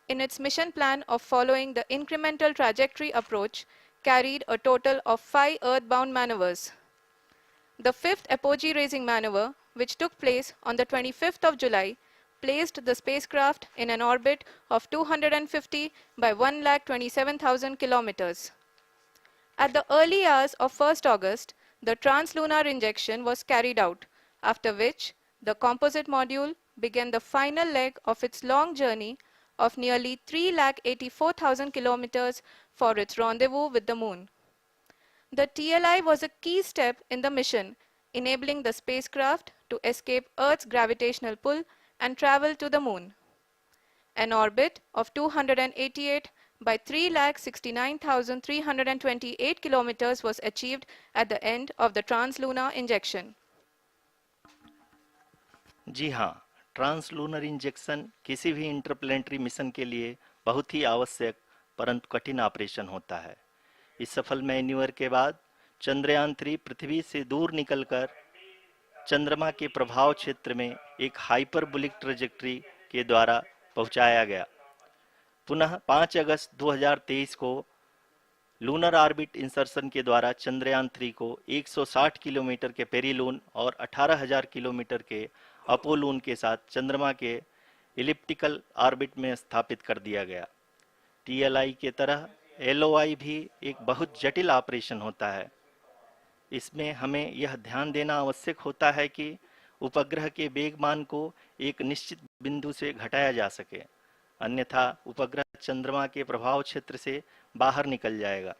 in its mission plan of following the incremental trajectory approach, carried a total of 5 earthbound maneuvers. The fifth apogee-raising maneuver, which took place on the 25th of July, placed the spacecraft in an orbit of 250 by 1,27,000 kilometers. At the early hours of 1st August, the translunar injection was carried out, after which the composite module began the final leg of its long journey of nearly 3,84,000 kilometers for its rendezvous with the Moon. The TLI was a key step in the mission, enabling the spacecraft to escape Earth's gravitational pull and travel to the Moon. An orbit of 288 by 3,69,328 kilometers was achieved at the end of the translunar injection. जी हाँ, translunar injection किसी भी interplanetary mission के लिए बहुत ही आवश्यक परंतु कठिन operation होता है। इस सफल मैन्यूवर के बाद चंद्रयान 3 पृथ्वी से दूर निकलकर चंद्रमा के प्रभाव क्षेत्र में एक हाइपरबोलिक ट्रेजेक्टरी के द्वारा पहुंचाया गया। पुनः 5 अगस्त 2023 को लूनर ऑर्बिट इंसर्शन के द्वारा चंद्रयान 3 को 160 किलोमीटर के पेरीलून और 18,000 किलोमीटर के अपोलून के साथ चंद्रमा के इलिप्टिकल ऑर्बिट में स्थापित कर दिया गया। टीएलआई के तरह एलओआई भी एक बहुत जटिल ऑपरेशन होता है। इसमें हमें यह ध्यान देना आवश्यक होता है कि उपग्रह के वेगमान को एक निश्चित बिंदु से घटाया जा सके, अन्यथा उपग्रह चंद्रमा के प्रभाव क्षेत्र से बाहर निकल जाएगा।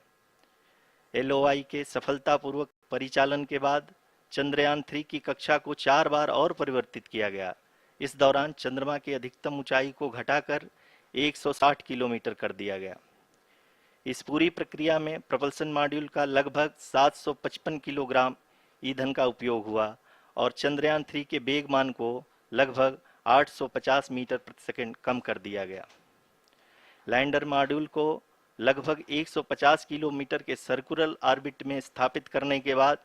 एलओआई के सफलतापूर्वक परिचालन के बाद चंद्रयान 3 की कक्षा को 4 बार और परिवर्तित किया गया। इस दौरान चंद्रमा की अधिकतम ऊंचाई को घटाकर 160 किलोमीटर कर दिया गया। इस पूरी प्रक्रिया में प्रपल्सन मॉड्यूल का लगभग 755 किलोग्राम ईंधन का उपयोग हुआ और चंद्रयान 3 के वेगमान को लगभग 850 मीटर प्रति सेकंड कम कर दिया गया। लैंडर मॉड्यूल को लगभग 150 किलोमीटर के सर्कुलर ऑर्बिट में स्थापित करने के बाद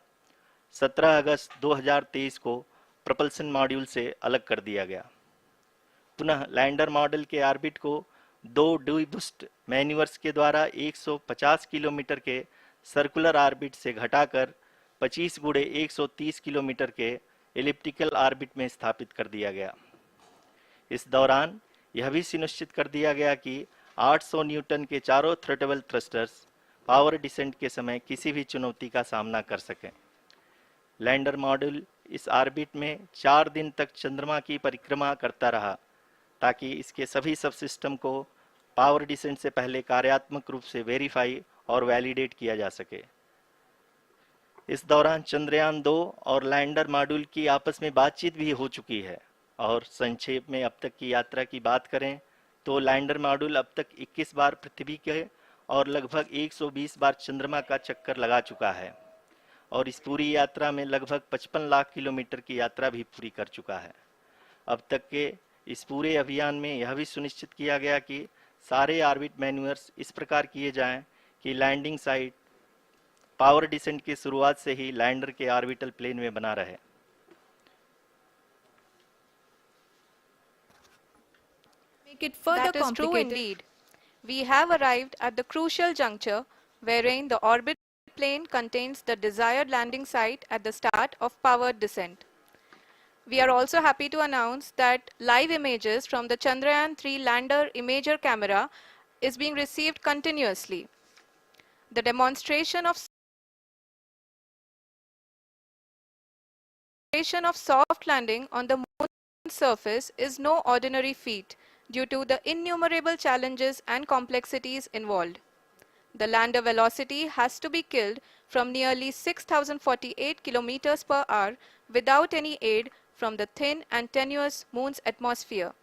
17 अगस्त 2023 को प्रपल्सन मॉड्यूल से अलग कर दिया गया। पुनः लैंडर मॉडल के ऑर्बिट को 2 डीबूस्ट मैन्यूवर्स के द्वारा 150 किलोमीटर के सर्कुलर ऑर्बिट से घटाकर 25 गुणे 130 किलोमीटर के एलिप्टिकल ऑर्बिट में स्थापित कर दिया गया। इस दौरान यह भी सुनिश्चित कर दिया गया कि 800 न्यूटन के चारों थ्रोटेबल थ्रस्टर्स पावर डिसेंट के समय किसी भी चुनौती का सामना कर सकें। लैंडर मॉड्यूल इस ऑर्बिट में 4 दिन तक चंद्रमा की परिक्रमा करता रहा ताकि इसके सभी सब सिस्टम को पावर डिसेंट से पहले कार्यात्मक रूप से वेरीफाई और वैलिडेट किया जा सके। इस दौरान चंद्रयान 2 और लैंडर मॉड्यूल की आपस में बातचीत भी हो चुकी है। और संक्षेप में अब तक की यात्रा की बात करें तो लैंडर मॉड्यूल अब तक 21 बार पृथ्वी के और लगभग 120 बार चंद्रमा का चक्कर लगा चुका है और इस पूरी यात्रा में लगभग 55 लाख किलोमीटर की यात्रा भी पूरी कर चुका है। अब तक के इस पूरे अभियान में यह भी सुनिश्चित किया गया कि सारे ऑर्बिट मैन्यूवर्स इस प्रकार किए जाएं कि लैंडिंग साइट पावर डिसेंट की शुरुआत से ही लैंडर के ऑर्बिटल प्लेन में बना रहे। That is true indeed. We have arrived at the crucial juncture wherein the orbit plane contains the desired landing site at the start of powered descent. We are also happy to announce that live images from the Chandrayaan-3 lander imager camera is being received continuously. The demonstration of soft landing on the moon's surface is no ordinary feat due to the innumerable challenges and complexities involved. The lander velocity has to be killed from nearly 6,048 kilometers per hour without any aid from the thin and tenuous moon's atmosphere.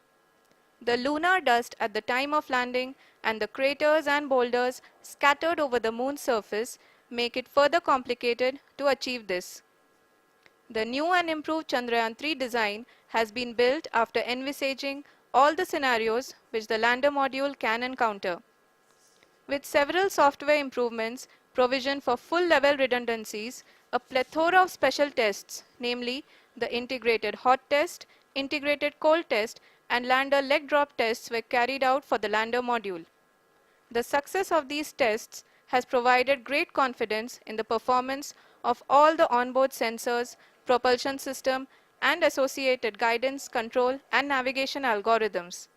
The lunar dust at the time of landing and the craters and boulders scattered over the moon's surface make it further complicated to achieve this. The new and improved Chandrayaan-3 design has been built after envisaging all the scenarios which the lander module can encounter. With several software improvements, provision for full-level redundancies, a plethora of special tests, namely the integrated hot test, integrated cold test, and lander leg drop tests were carried out for the lander module. The success of these tests has provided great confidence in the performance of all the onboard sensors, propulsion system, and associated guidance, control, and navigation algorithms.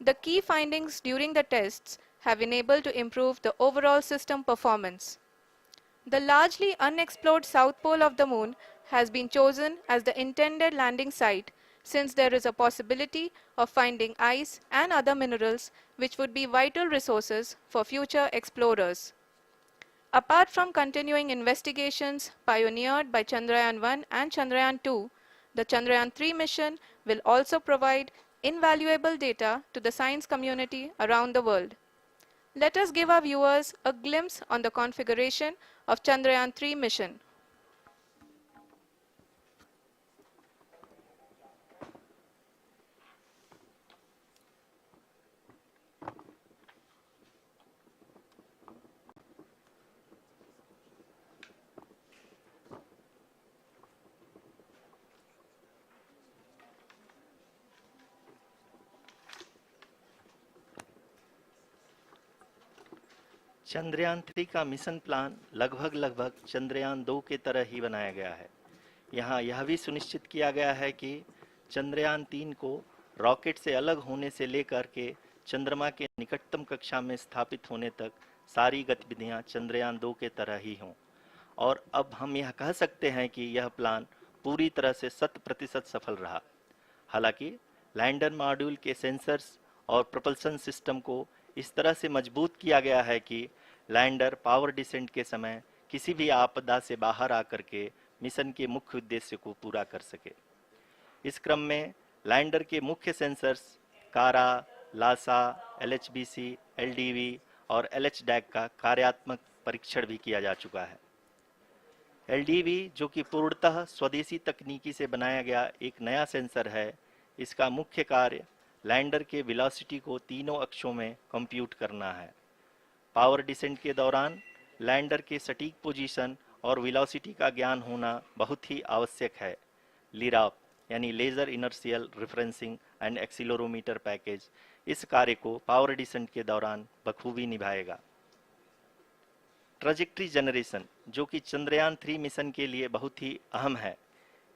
The key findings during the tests have enabled to improve the overall system performance. The largely unexplored south pole of the moon has been chosen as the intended landing site since there is a possibility of finding ice and other minerals which would be vital resources for future explorers. Apart from continuing investigations pioneered by Chandrayaan-1 and Chandrayaan-2, the Chandrayaan-3 mission will also provide invaluable data to the science community around the world. Let us give our viewers a glimpse on the configuration of Chandrayaan-3 mission. Chandrayaan 3 का mission plan लगभग चंद्रयान 2 के तरह ही बनाया गया है। यहाँ यह भी सुनिश्चित किया गया है कि चंद्रयान 3 को रॉकेट से अलग होने से लेकर के चंद्रमा के निकटतम कक्षा में स्थापित होने तक सारी गतिविधियां चंद्रयान 2 के तरह ही हों। और अब हम यह कह सकते हैं कि यह प्लान पूरी तरह से 100% सफल रहा। हालांकि लैंडर मॉड्यूल के सेंसर्स और propulsion सिस्टम को इस तरह से मजबूत किया गया है कि लैंडर पावर डिसेंट के समय किसी भी आपदा से बाहर आकर के मिशन के मुख्य उद्देश्य को पूरा कर सके। इस क्रम में लैंडर के मुख्य सेंसर्स कारा, लासा, LHBC, LDV और LHDAC का कार्यात्मक परीक्षण भी किया जा चुका है। LDV जो कि पूर्णतः स्वदेशी तकनीकी से बनाया गया एक नया सेंसर है, इसका मुख्य कार्य लैंडर के वेलोसिटी को तीनों अक्षों में कंप्यूट करना है। पावर डिसेंट के दौरान लैंडर के सटीक पोजीशन और वेलोसिटी का ज्ञान होना बहुत ही आवश्यक है। लिराप यानी laser inertial referencing and accelerometer package इस कार्य को पावर डिसेंट के दौरान बखूबी निभाएगा। ट्रैजेक्टरी जनरेशन जो कि चंद्रयान 3 मिशन के लिए बहुत ही अहम है,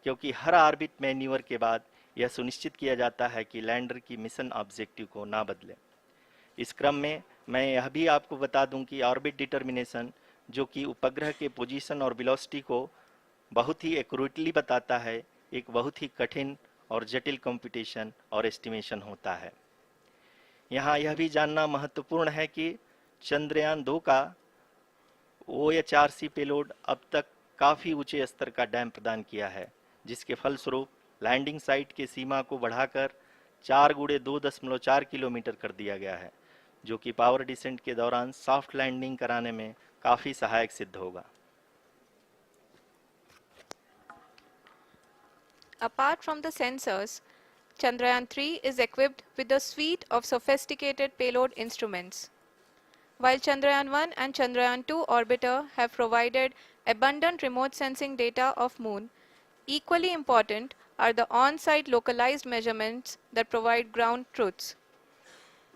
क्योंकि हर ऑर्बिट मैन्यूवर के बाद यह सुनिश्चित किया जाता है कि लैंडर की मिशन ऑब्जेक्टिव को ना बदले। इस क्रम में मैं यह भी आपको बता दूं कि ऑर्बिट डिटर्मिनेशन जो कि उपग्रह के पोजीशन और वेलोसिटी को बहुत ही एक्यूरेटली बताता है, एक बहुत ही कठिन और जटिल कंप्यूटेशन और एस्टिमेशन होता है। यहाँ यह भी जानना महत्वपूर्ण है कि चंद्रयान 2 का OHRC पेलोड अब तक काफ़ी ऊंचे स्तर का डैम प्रदान किया है, जिसके फलस्वरूप लैंडिंग साइट के सीमा को बढ़ाकर 4x2.4 किलोमीटर कर दिया गया है, जो कि पावर डिसेंट के दौरान सॉफ्ट लैंडिंग कराने में काफ़ी सहायक सिद्ध होगा। Apart from the sensors, Chandrayaan-3 is equipped with a suite of sophisticated payload instruments. While Chandrayaan-1 and Chandrayaan-2 orbiter have provided abundant remote sensing data of Moon, equally important are the on-site localized measurements that provide ground truths.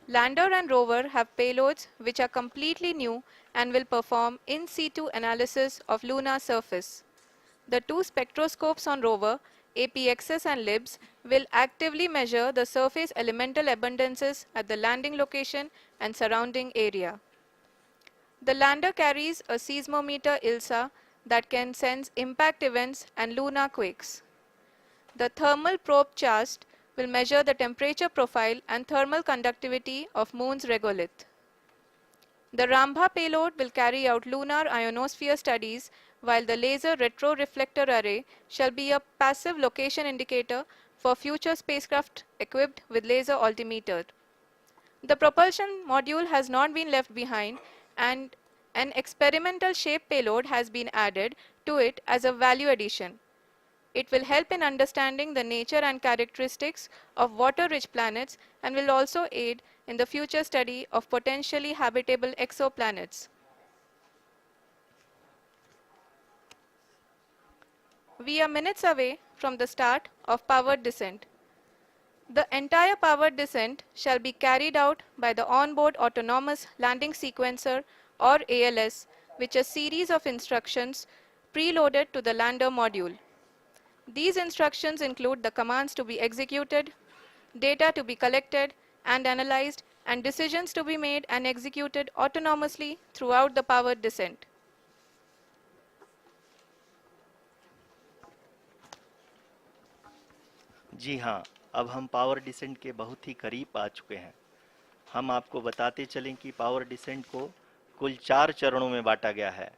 Lander and rover have payloads which are completely new and will perform in situ analysis of lunar surface. The two spectroscopes on rover, APXS and LIBS, will actively measure the surface elemental abundances at the landing location and surrounding area. The lander carries a seismometer ILSA that can sense impact events and lunar quakes. The thermal probe CHAST will measure the temperature profile and thermal conductivity of Moon's regolith. The Rambha payload will carry out lunar ionosphere studies, while the laser retroreflector array shall be a passive location indicator for future spacecraft equipped with laser altimeter. The propulsion module has not been left behind, and an experimental shape payload has been added to it as a value addition. It will help in understanding the nature and characteristics of water-rich planets and will also aid in the future study of potentially habitable exoplanets. We are minutes away from the start of powered descent. The entire powered descent shall be carried out by the onboard autonomous landing sequencer or ALS, which is a series of instructions preloaded to the lander module. These instructions include the commands to be executed, data to be collected and analyzed, and decisions to be made and executed autonomously throughout the powered descent. जी हाँ, अब हम power descent के बहुत ही करीब आ चुके हैं। हम आपको बताते चलें कि पावर डिसेंट को कुल 4 चरणों में बांटा गया है।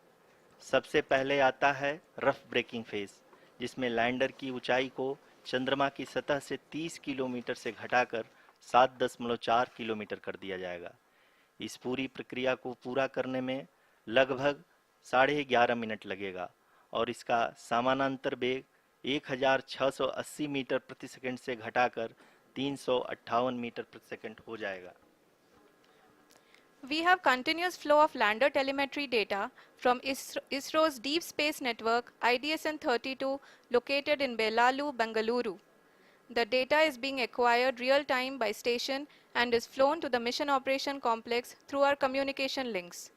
सबसे पहले आता है रफ ब्रेकिंग फेज, जिसमें लैंडर की ऊंचाई को चंद्रमा की सतह से 30 किलोमीटर से घटाकर 7.4 किलोमीटर कर दिया जाएगा। इस पूरी प्रक्रिया को पूरा करने में लगभग 11.5 मिनट लगेगा और इसका समानांतर वेग 1680 मीटर प्रति सेकंड से घटाकर 358 मीटर प्रति सेकंड हो जाएगा। We have continuous flow of lander telemetry data from ISRO's Deep Space Network IDSN-32 located in Belalu, Bengaluru. The data is being acquired real time by station and is flown to the Mission Operation Complex through our communication links.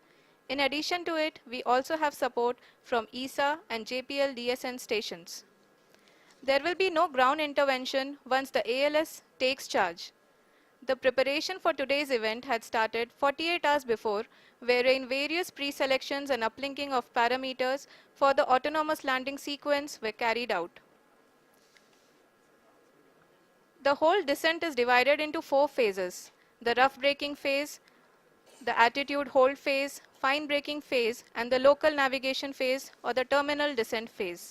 In addition to it, we also have support from ESA and JPL DSN stations. There will be no ground intervention once the ALS takes charge. The preparation for today's event had started 48 hours before, wherein various pre-selections and uplinking of parameters for the autonomous landing sequence were carried out. The whole descent is divided into 4 phases: the rough braking phase, the attitude hold phase, fine braking phase, and the local navigation phase or the terminal descent phase.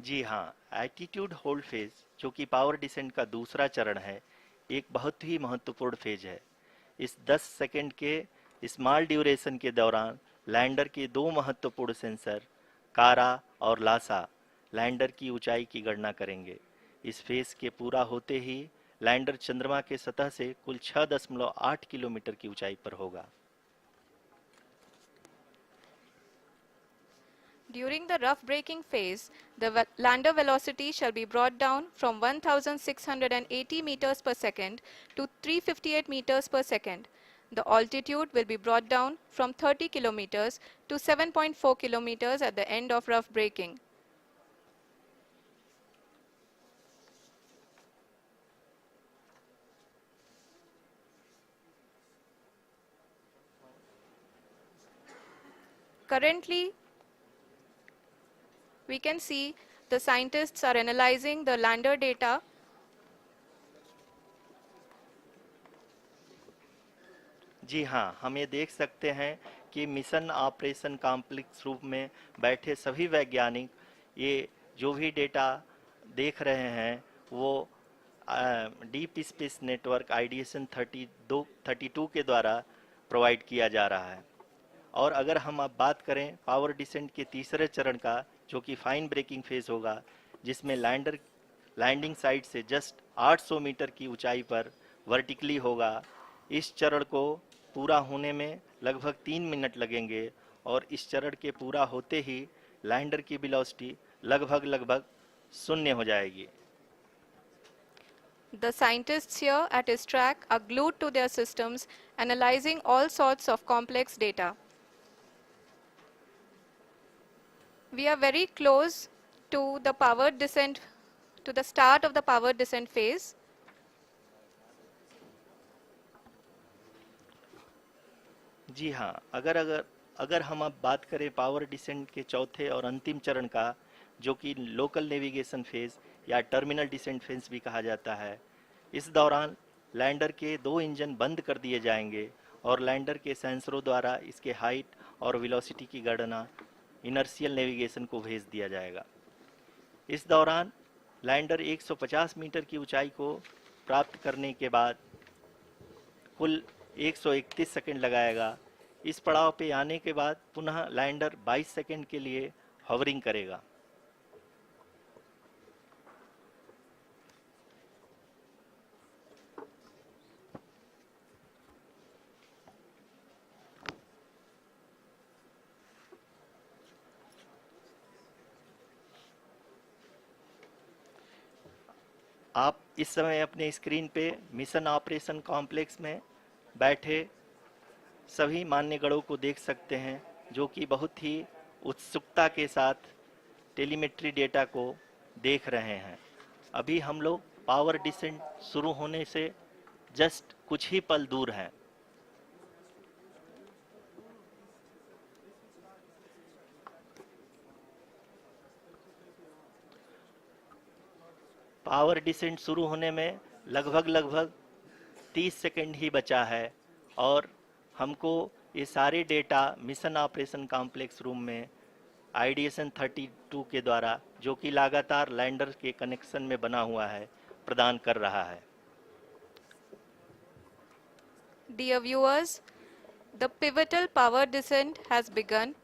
जी हाँ, attitude hold phase, जो कि power descent का दूसरा चरण है, एक बहुत ही महत्वपूर्ण फेज है। इस 10 सेकंड के स्मॉल ड्यूरेशन के दौरान लैंडर के दो महत्वपूर्ण सेंसर कारा और लासा लैंडर की ऊंचाई की गणना करेंगे। इस फेज के पूरा होते ही लैंडर चंद्रमा के सतह से कुल 6.8 किलोमीटर की ऊंचाई पर होगा। During the rough braking phase, the lander velocity shall be brought down from 1680 meters per second to 358 meters per second. The altitude will be brought down from 30 kilometers to 7.4 kilometers at the end of rough braking. Currently, we can see the scientists are analyzing the lander data. जी हाँ, हम ये देख सकते हैं कि mission operation complex रूप में बैठे सभी वैज्ञानिक ये जो भी डेटा देख रहे हैं वो डीप स्पेस नेटवर्क आईडीएसएन 32 के द्वारा प्रोवाइड किया जा रहा है। और अगर हम अब बात करें पावर डिसेंट के तीसरे चरण का, जो कि फाइन ब्रेकिंग फेज होगा, जिसमें लैंडर लैंडिंग साइट से जस्ट 800 मीटर की ऊंचाई पर वर्टिकली होगा। इस चरण को पूरा होने में लगभग 3 मिनट लगेंगे और इस चरण के पूरा होते ही लैंडर की वेलोसिटी लगभग शून्य हो जाएगी। The scientists here at his track are glued to their systems, analyzing all sorts of complex data. We are very close to the powered descent, to the start of the powered descent phase. जी हाँ, अगर अगर अगर हम अब बात करें power descent के चौथे और अंतिम चरण का, जो कि लोकल नेविगेशन फेज या टर्मिनल डिसेंट फेज भी कहा जाता है, इस दौरान लैंडर के दो इंजन बंद कर दिए जाएंगे और लैंडर के सेंसरों द्वारा इसके हाइट और वेलोसिटी की गणना इनर्शियल नेविगेशन को भेज दिया जाएगा। इस दौरान लैंडर 150 मीटर की ऊंचाई को प्राप्त करने के बाद कुल 131 सेकंड लगाएगा। इस पड़ाव पे आने के बाद पुनः लैंडर 22 सेकंड के लिए हवरिंग करेगा। आप इस समय अपने स्क्रीन पे मिशन ऑपरेशन कॉम्प्लेक्स में बैठे सभी मान्यगणों को देख सकते हैं, जो कि बहुत ही उत्सुकता के साथ टेलीमेट्री डेटा को देख रहे हैं। अभी हम लोग पावर डिसेंट शुरू होने से जस्ट कुछ ही पल दूर हैं। पावर डिसेंट शुरू होने में लगभग 30 सेकंड ही बचा है और हमको ये सारे data mission operation complex room में आईडीएसएन 32 के द्वारा, जो कि लगातार लैंडर के कनेक्शन में बना हुआ है, प्रदान कर रहा है। Dear viewers, the pivotal power descent has begun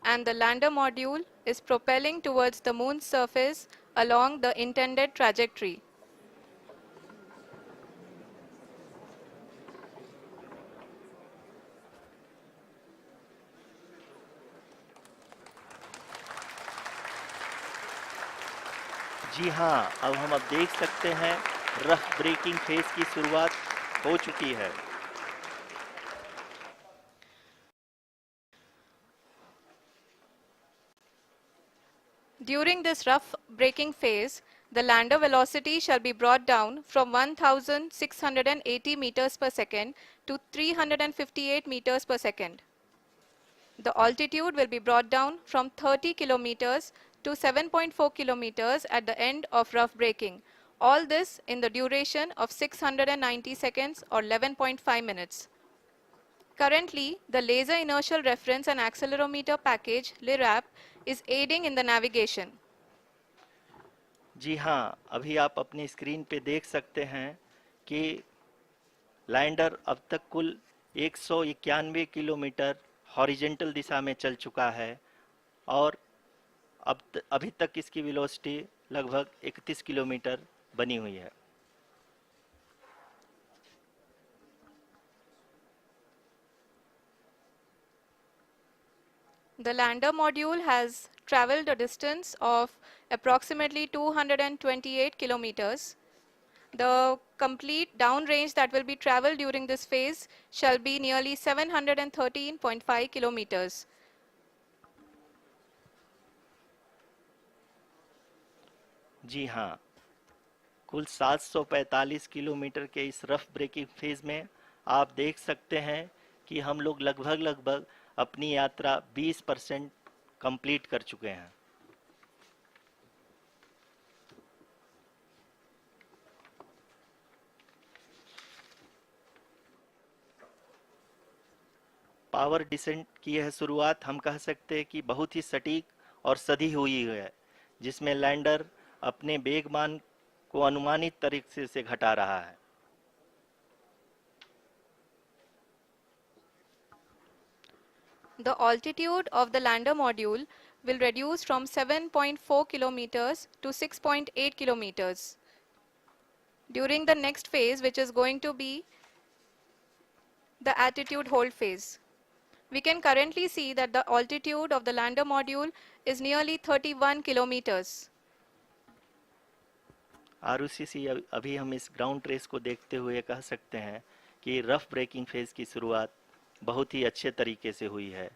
and the lander module is propelling towards the moon's surface along the intended trajectory. जी हाँ, अब देख सकते हैं रफ ब्रेकिंग फेज की शुरुआत हो चुकी है। During this rough braking phase, the lander velocity shall be brought down from 1680 meters per second to 358 meters per second. The altitude will be brought down from 30 kilometers to 7.4 kilometers at the end of rough braking. All this in the duration of 690 seconds or 11.5 minutes. Currently, the Laser Inertial Reference and Accelerometer package (LIRAP) is aiding in the navigation. जी हाँ, अभी आप अपनी screen पे देख सकते हैं कि lander अब तक कुल 191 किलोमीटर हॉरिजेंटल दिशा में चल चुका है और अभी तक इसकी वेलोसिटी लगभग 31 किलोमीटर बनी हुई है। The lander module has traveled a distance of approximately 228 kilometers. The complete downrange that will be traveled during this phase shall be nearly 713.5 kilometers. जी हाँ, कुल 745 किलोमीटर के इस रफ ब्रेकिंग फेज में आप देख सकते हैं कि हम लोग लगभग अपनी यात्रा 20% कंप्लीट कर चुके हैं। पावर डिसेंट की यह शुरुआत हम कह सकते हैं कि बहुत ही सटीक और सधी हुई है, जिसमें लैंडर अपने वेगमान को अनुमानित तरीके से घटा रहा है। The altitude of the lander module will reduce from 7.4 kilometers to 6.8 kilometers. During the next phase, which is going to be the attitude hold phase. We can currently see that the altitude of the lander module is nearly 31 kilometers. आरयूसीसी अभी हम इस ground trace को देखते हुए कह सकते हैं कि रफ ब्रेकिंग फेज की शुरुआत बहुत ही अच्छे तरीके से हुई है।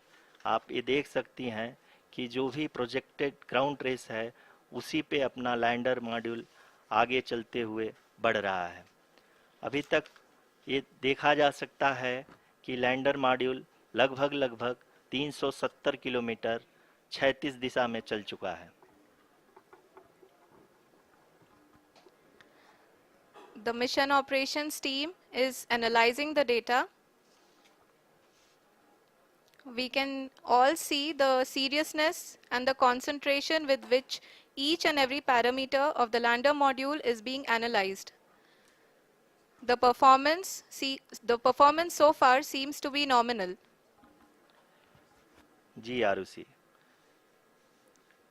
आप ये देख सकती हैं कि जो भी प्रोजेक्टेड ग्राउंड ट्रेस है, उसी पे अपना लैंडर मॉड्यूल आगे चलते हुए बढ़ रहा है। अभी तक ये देखा जा सकता है कि लैंडर मॉड्यूल लगभग 370 किलोमीटर क्षैतिज दिशा में चल चुका है। The mission operations team is analyzing the data. We can all see the seriousness and the concentration with which each and every parameter of the lander module is being analyzed. The performance so far seems to be nominal. जी आरुषि,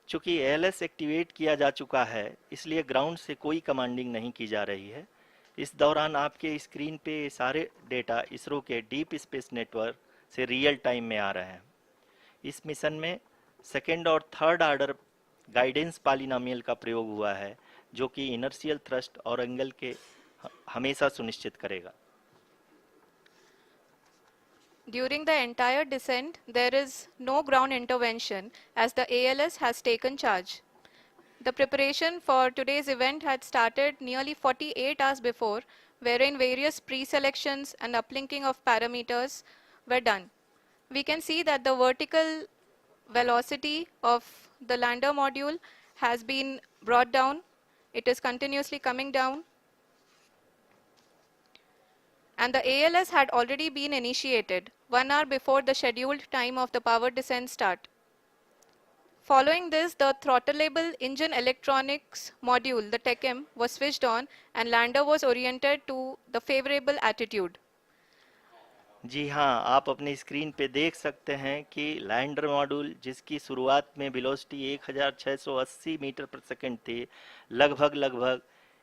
चूंकि ALS activate किया जा चुका है, इसलिए ground से कोई commanding नहीं की जा रही है। इस दौरान आपके स्क्रीन पे सारे डेटा इसरो के डीप स्पेस नेटवर्क से रियल टाइम में आ रहे हैं। इस मिशन में सेकेंड और थर्ड ऑर्डर गाइडेंस पॉलिनोमियल का प्रयोग हुआ है, जो कि इनर्शियल थ्रस्ट और एंगल के हमेशा सुनिश्चित करेगा। During the entire descent, there is no ground intervention as the ALS has taken charge. The preparation for today's event had started nearly 48 hours before, wherein various pre-selections and uplinking of parameters were done. We can see that the vertical velocity of the lander module has been brought down. It is continuously coming down. And the ALS had already been initiated 1 hour before the scheduled time of the power descent start. Following this, the throttleable engine electronics module, the TECM, was switched on and lander was oriented to the favorable attitude. जी हाँ, आप अपनी screen पे देख सकते हैं कि lander module, जिसकी शुरुआत में वेलोसिटी 1680 मीटर पर सेकंड थी, लगभग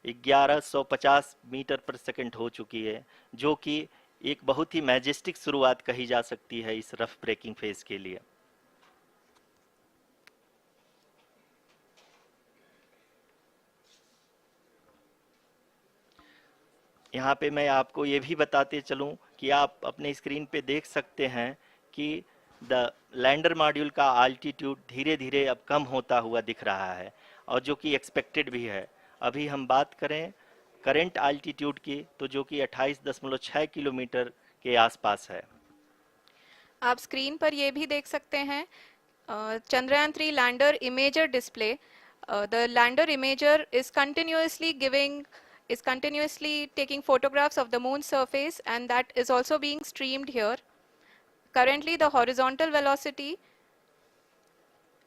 1150 मीटर पर सेकंड हो चुकी है, जो कि एक बहुत ही मैजेस्टिक शुरुआत कही जा सकती है इस रफ ब्रेकिंग फेज के लिए। यहाँ पे मैं आपको ये भी बताते चलूँ कि आप अपने स्क्रीन पे देख सकते हैं कि द लैंडर मॉड्यूल का आल्टीट्यूड धीरे धीरे अब कम होता हुआ दिख रहा है, और जो कि एक्सपेक्टेड भी है। अभी हम बात करें करंट आल्टीट्यूड की, तो जो कि 28.6 किलोमीटर के आसपास है। आप स्क्रीन पर ये भी देख सकते हैं Chandrayaan-3 lander imager display. The lander imager is continuously taking photographs of the moon's surface, and that is also being streamed here. Currently, the horizontal velocity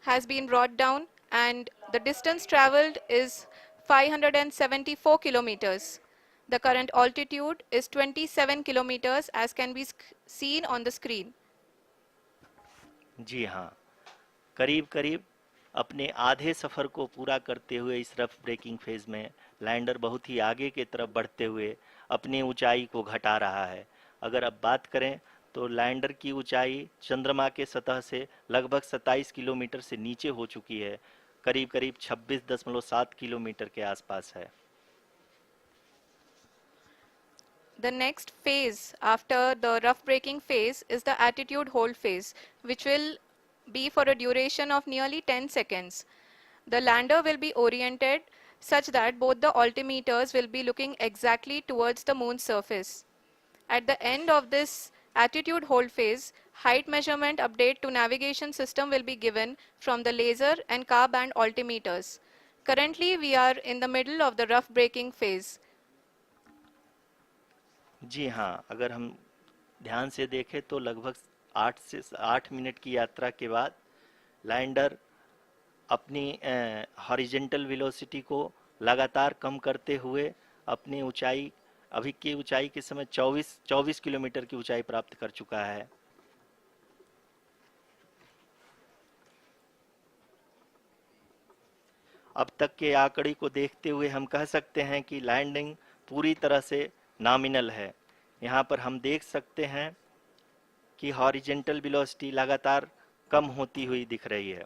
has been brought down and the distance traveled is 574 kilometers. The current altitude is 27 kilometers as can be seen on the screen. जी हाँ, करीब करीब अपने आधे सफ़र को पूरा करते हुए इस रफ ब्रेकिंग फेज में लैंडर बहुत ही आगे की तरफ बढ़ते हुए अपनी ऊंचाई को घटा रहा है। अगर अब बात करें तो लैंडर की ऊंचाई चंद्रमा के सतह से लगभग 27 किलोमीटर से नीचे हो चुकी है, करीब करीब 26.7 किलोमीटर के आसपास है। The next phase after the rough braking phase is the attitude hold phase, which will be for a duration of nearly 10 seconds. The lander will be oriented such that both the altimeters will be looking exactly towards the moon's surface. At the end of this attitude hold phase, height measurement update to navigation system will be given from the laser and car band altimeters. Currently, we are in the middle of the rough braking phase. जी हाँ, अगर हम ध्यान से देखें तो लगभग 8 minute की यात्रा के बाद लैंडर अपनी हॉरिजेंटल वेलोसिटी को लगातार कम करते हुए अपनी ऊंचाई, अभी की ऊंचाई के समय 24 किलोमीटर की ऊंचाई प्राप्त कर चुका है। अब तक के आंकड़े को देखते हुए हम कह सकते हैं कि लैंडिंग पूरी तरह से नॉमिनल है। यहाँ पर हम देख सकते हैं कि हॉरिजेंटल वेलोसिटी लगातार कम होती हुई दिख रही है।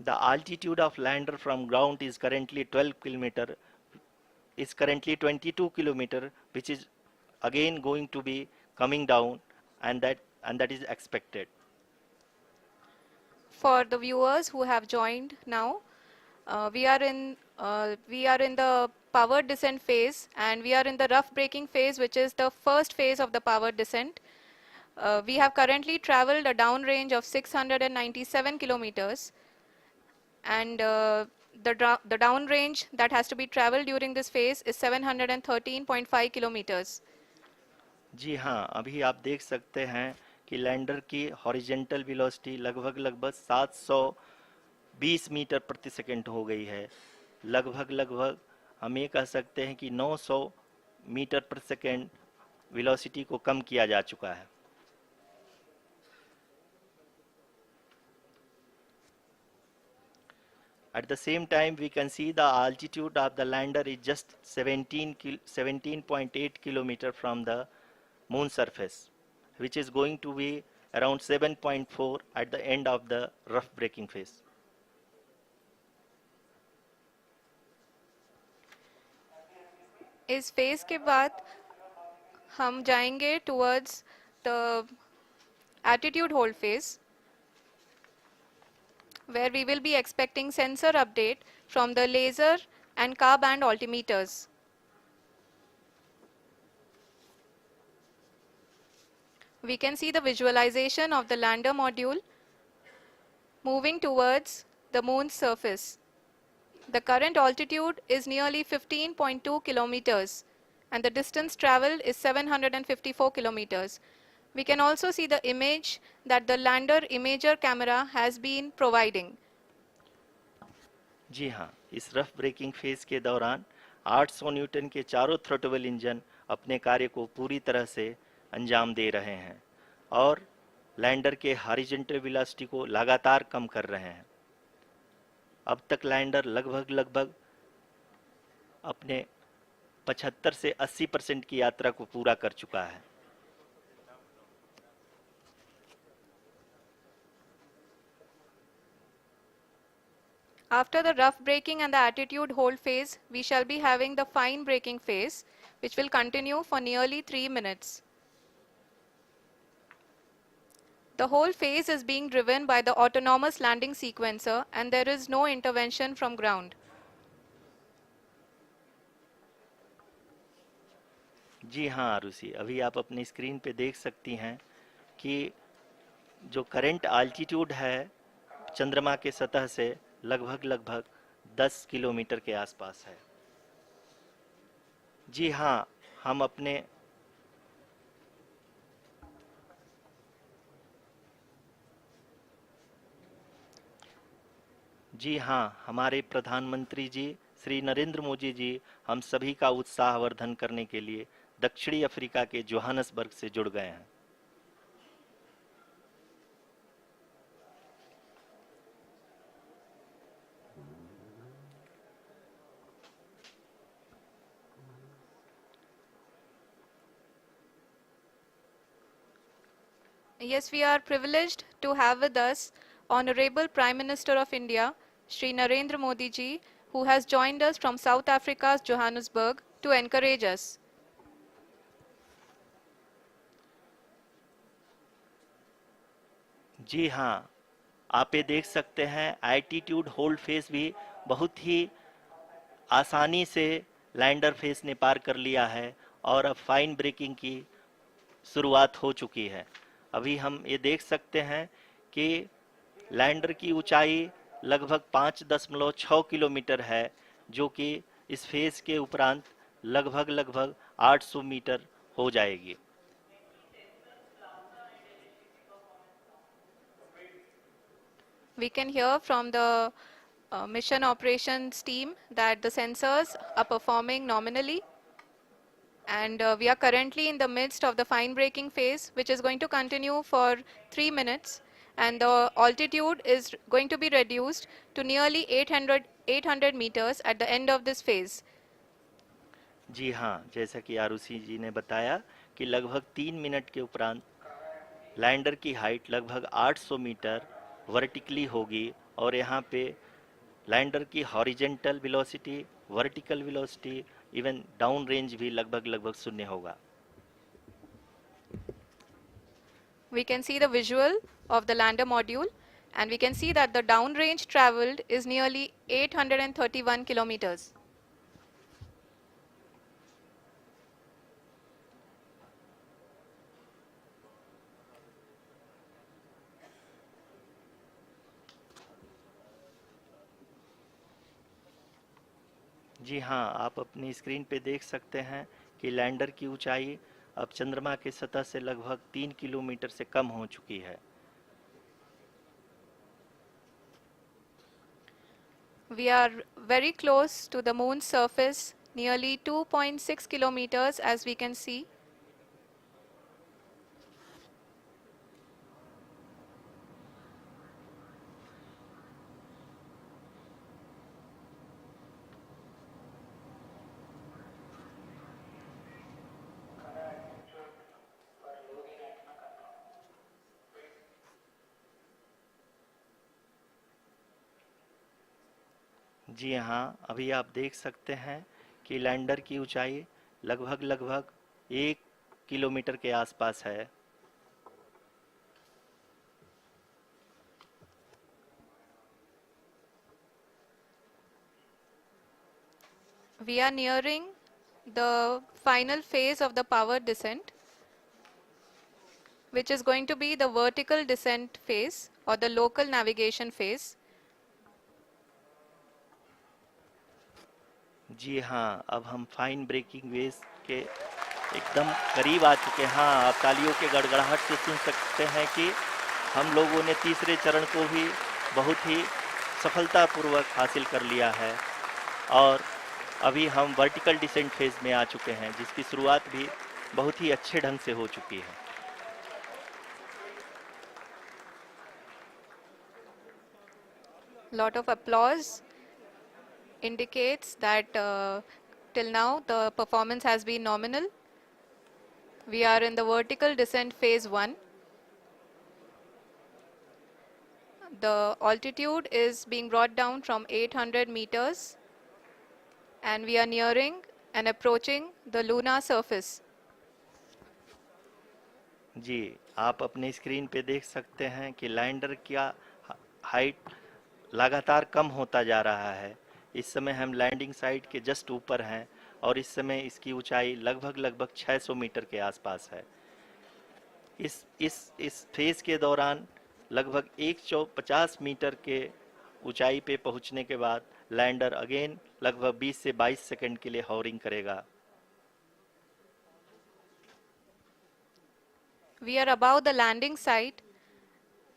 The altitude of lander from ground is currently 22 kilometer, which is again going to be coming down, and that is expected. For the viewers who have joined now, we are in the power descent phase, and we are in the rough braking phase, which is the first phase of the power descent. We have currently traveled a downrange of 697 kilometers, and the downrange that has to be traveled during this phase is 713.5 kilometers. जी हाँ, अभी आप देख सकते हैं कि lander की horizontal velocity लगभग 720 metre प्रति सेकंड हो गई है। लगभग हम ये कह सकते हैं कि 900 मीटर प्रति सेकंड वेलोसिटी को कम किया जा चुका है। At the same time, we can see the altitude of the lander is just 17.8 kilometer from the moon surface, which is going to be around 7.4 at the end of the rough braking phase. इस phase के बाद हम जाएंगे towards the attitude hold phase where we will be expecting sensor update from the laser and car band altimeters. We can see the visualization of the lander module moving towards the moon's surface. The current altitude is nearly 15.2 kilometers and the distance traveled is 754 kilometers. We can also see the image that the lander imager camera has been providing. जी हाँ, इस rough breaking phase के दौरान 800 Newton के चारों throttle engine अपने कार्य को पूरी तरह से अंजाम दे रहे हैं और लैंडर के हॉरिजॉन्टल वेलोसिटी को लगातार कम कर रहे हैं। अब तक लैंडर लगभग अपने 75 से 80% की यात्रा को पूरा कर चुका है। After the rough braking and the attitude hold phase, we shall be having the fine braking phase, which will continue for nearly 3 minutes. The whole phase is being driven by the autonomous landing sequencer and there is no intervention from ground. जी हाँ आरुषि, अभी आप अपनी screen पे देख सकती हैं कि जो करंट आल्टीट्यूड है चंद्रमा के सतह से लगभग 10 किलोमीटर के आसपास है। जी हाँ, हम अपने जी हाँ, हमारे प्रधानमंत्री जी श्री नरेंद्र मोदी जी हम सभी का उत्साहवर्धन करने के लिए दक्षिणी अफ्रीका के जोहानसबर्ग से जुड़ गए हैं। Yes, we are privileged to have with us Honorable Prime Minister of India, Shri Narendra Modi ji, who has joined us from South Africa's Johannesburg to encourage us. जी हाँ, आप ये देख सकते हैं एल्टीट्यूड होल्ड फेस भी बहुत ही आसानी से लैंडर फेस ने पार कर लिया है और अब फाइन ब्रेकिंग की शुरुआत हो चुकी है। अभी हम ये देख सकते हैं कि लैंडर की ऊंचाई लगभग 5.6 किलोमीटर है, जो कि इस फेज के उपरांत लगभग 800 मीटर हो जाएगी। We can hear from the mission operations team that the sensors are performing nominally. And we are currently in the midst of the fine braking phase, which is going to continue for 3 minutes. And the altitude is going to be reduced to nearly 800 meters at the end of this phase. जी हाँ, जैसा कि आरुषि जी ने बताया कि लगभग 3 minute के उपरांत lander की हाइट लगभग 800 मीटर वर्टिकली होगी और यहाँ पे लैंडर की horizontal velocity, vertical velocity, even down range भी लगभग शून्य होगा। We can see the visual of the lander module and we can see that the downrange traveled is nearly 831 kilometers. जी हाँ, आप अपनी स्क्रीन पे देख सकते हैं कि लैंडर की ऊंचाई अब चंद्रमा की सतह से लगभग 3 किलोमीटर से कम हो चुकी है। We are very close to the moon's surface, nearly 2.6 kilometers as we can see. जी हाँ, अभी आप देख सकते हैं कि लैंडर की ऊंचाई लगभग लगभग 1 किलोमीटर के आसपास है। We are nearing the final phase of the power descent, which is going to be the vertical descent phase or the local navigation phase. जी हाँ, अब हम फाइन ब्रेकिंग वेव्स के एकदम करीब आ चुके हैं। हाँ, आप तालियों के गड़गड़ाहट से सुन सकते हैं कि हम लोगों ने तीसरे चरण को भी बहुत ही सफलतापूर्वक हासिल कर लिया है और अभी हम वर्टिकल डिसेंट फेज में आ चुके हैं, जिसकी शुरुआत भी बहुत ही अच्छे ढंग से हो चुकी है। Lot of applause indicates that till now the performance has been nominal. We are in the vertical descent phase 1. The altitude is being brought down from 800 meters and we are nearing and approaching the lunar surface. जी, आप अपने screen पे देख सकते हैं कि lander का height लगातार कम होता जा रहा है। इस समय हम लैंडिंग साइट के जस्ट ऊपर हैं और इस समय इसकी ऊंचाई लगभग लगभग 600 मीटर के आसपास है। इस फेज के दौरान लगभग 150 मीटर के ऊंचाई पे पहुंचने के बाद लैंडर अगेन लगभग 20 से 22 सेकंड के लिए हॉवरिंग करेगा। We are above the landing site.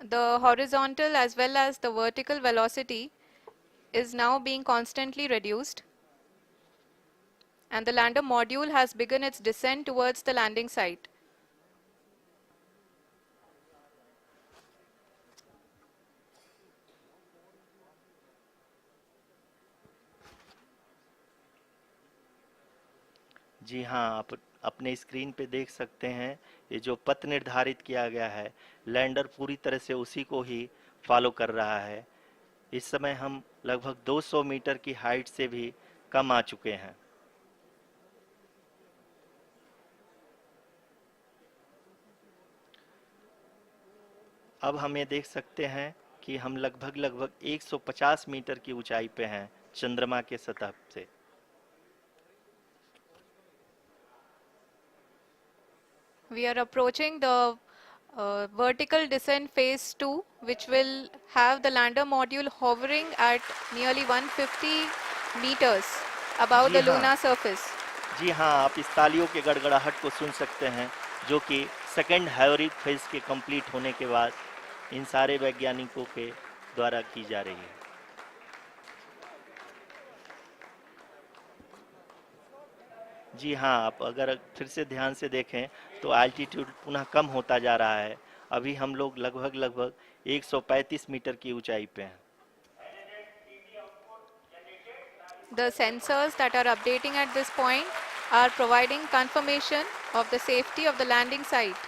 The horizontal as well as the vertical velocity is now being constantly reduced, and the lander module has begun its descent towards the landing site. जी हाँ, आप अपने screen पे देख सकते हैं ये जो पथ निर्धारित किया गया है, लैंडर पूरी तरह से उसी को ही फॉलो कर रहा है। इस समय हम लगभग 200 मीटर की हाइट से भी कम आ चुके हैं। अब हम ये देख सकते हैं कि हम लगभग लगभग 150 मीटर की ऊंचाई पे हैं चंद्रमा के सतह से। We are approaching the vertical descent phase 2, which will have the lander module hovering at nearly 150 meters above ji the हाँ, lunar surface. जी हाँ, आप इस तालियों के गड़गड़ाहट को सुन सकते हैं, जो कि सेकंड हाइब्रिड फेज के कंप्लीट होने के बाद इन सारे वैज्ञानिकों के द्वारा की जा रही है। जी हाँ, आप अगर फिर से ध्यान से देखें तो एल्टीट्यूड पुनः कम होता जा रहा है। अभी हम लोग लगभग लगभग 135 मीटर की ऊंचाई पे हैं। The sensors that are updating at this point are providing confirmation of the safety of the landing site.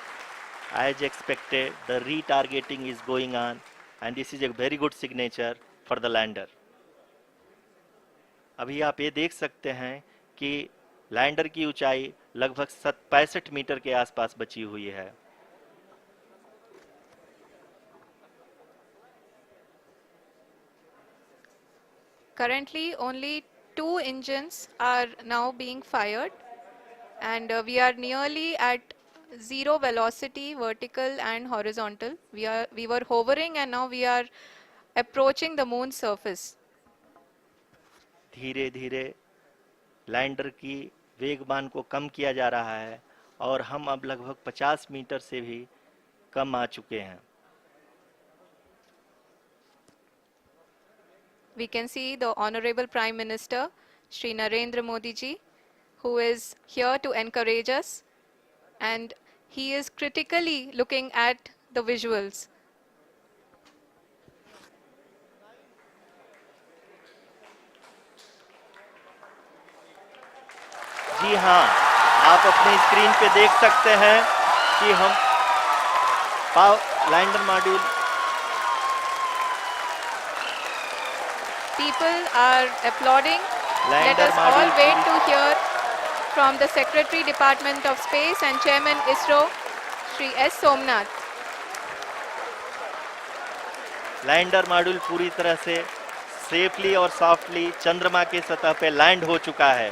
As expected, the retargeting is going on and this is a very good signature for the lander. अभी आप ये देख सकते हैं कि lander की ऊंचाई लगभग 65 मीटर के आसपास बची हुई है। Currently, only 2 engines are now being fired, and we are nearly at zero velocity, vertical and horizontal. We were hovering, and now we are approaching the moon's surface. धीरे धीरे लैंडर की वेगमान को कम किया जा रहा है और हम अब लगभग 50 मीटर से भी कम आ चुके हैं। We can see the Honorable Prime Minister, Shri Narendra Modi ji, who is here to encourage us, and he is critically looking at the visuals. जी हाँ, आप अपने स्क्रीन पे देख सकते हैं कि हम lander module People are applauding. Let lander us all module wait पूरी to hear from the Secretary Department of Space and Chairman ISRO, Shri S. Somnath. Lander module पूरी तरह से सेफली और सॉफ्टली चंद्रमा के सतह पे लैंड हो चुका है।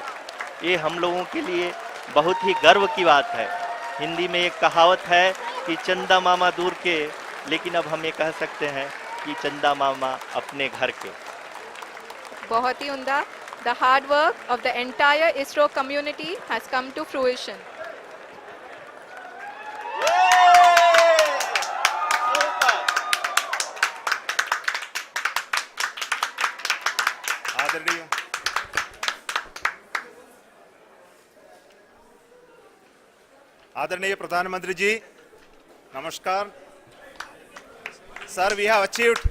ये हम लोगों के लिए बहुत ही गर्व की बात है। हिंदी में एक कहावत है कि चंदा मामा दूर के, लेकिन अब हम ये कह सकते हैं कि चंदा मामा अपने घर के। बहुत ही उम्दा. The hard work of the entire ISRO community has come to fruition. आदरणीय आदरणीय प्रधानमंत्री जी, नमस्कार. Sir, we have achieved